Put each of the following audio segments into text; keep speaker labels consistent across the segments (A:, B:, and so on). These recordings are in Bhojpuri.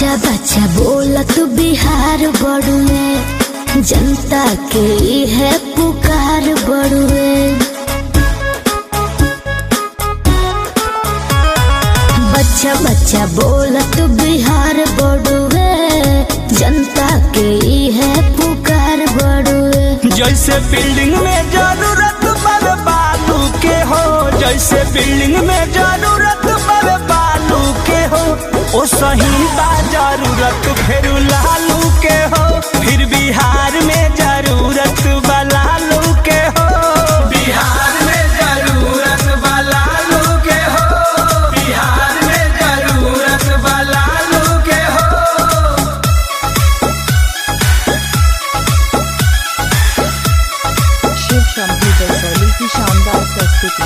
A: बच्चा बच्चा बोलत बिहार बड़ुए, जनता के है पुकार बड़ुए। बच्चा बच्चा बोलत बिहार बड़ुए, जनता के है पुकार बड़ुए।
B: जैसे बिल्डिंग में जरूरत पर बालू के हो, जैसे बिल्डिंग में जरूरत पर बालू के हो, ओ सही बा जरूरत फिर लालू के हो। फिर बिहार में जरूरत बा लालू के हो, बिहार में जरूरत बा लालू के हो, बिहार में जरूरत बा लालू के हो।
C: शिव शंभू बसोली की शानदार प्रस्तुति।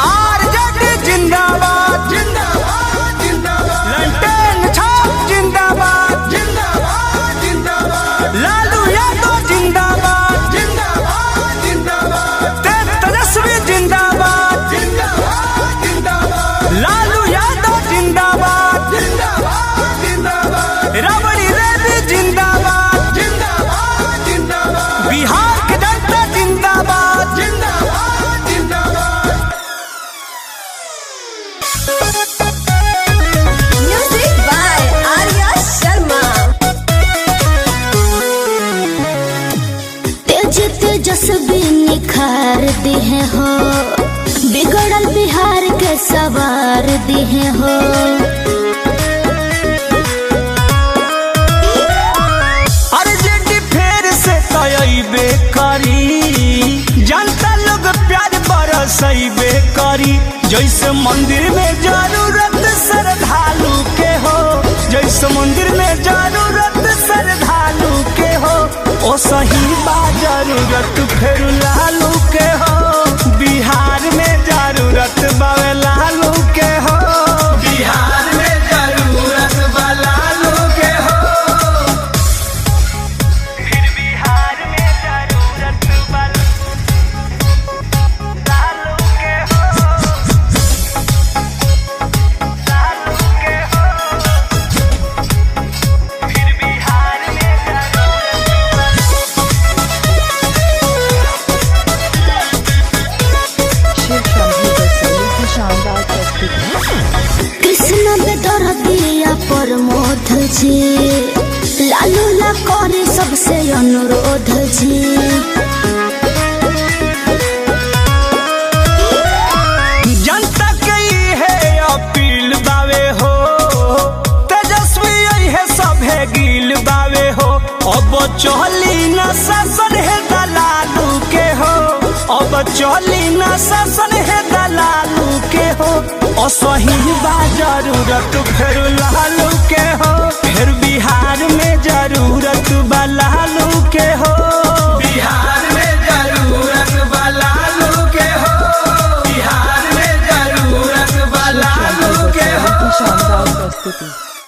B: आरजेडी जिंदाबाद जिंदाबाद जिंदाबाद, लंटेन छाप जिंदाबाद जिंदाबाद जिंदाबाद, लालू यादव जिंदाबाद जिंदाबाद जिंदाबाद, तेजस्वी जिंदाबाद जिंदाबाद जिंदाबाद, लालू यादव जिंदाबाद जिंदाबाद जिंदाबाद, राबड़ी रेड्डी जिंदाबाद जिंदाबाद जिंदाबाद, बिहार के जनता जिंदाबाद जिंदाबाद जिंदाबाद।
D: Music by Arya Sharma.
A: तेज तेजस्वी निखार दिहे हो, बिगड़ल बिहार के सवार दिहे हो।
B: आरजेडी फेर से तयबे करी, जनता लोग प्यार बरसैबे करी। जैसे मंदिर में जरूरत श्रद्धालु के हो, जैसे मंदिर में जरूरत श्रद्धालु के हो, ओ सही बा जरूरत फिर लालू के हो। बिहार में जरूरत बावे लालू के हो, बिहार में जरूरत बा लालू के हो। फिर बिहार में जरूरत बा लालू के हो, लालू के हो। फिर बिहार में
C: शिव शंभू बसोली की शानदार प्रस्तुति।
A: कृष्ण बेदर दिया प्रमोद जी, लालू ला करे सबसे अनुरोध जी।
B: जनता के है अपील बावे हो, तेजस्वी है सभे गिल बावे हो। अब चली न शासन है दलालू के हो, अब चली न शासन है दलालू के हो, असही बा जरूरत फिर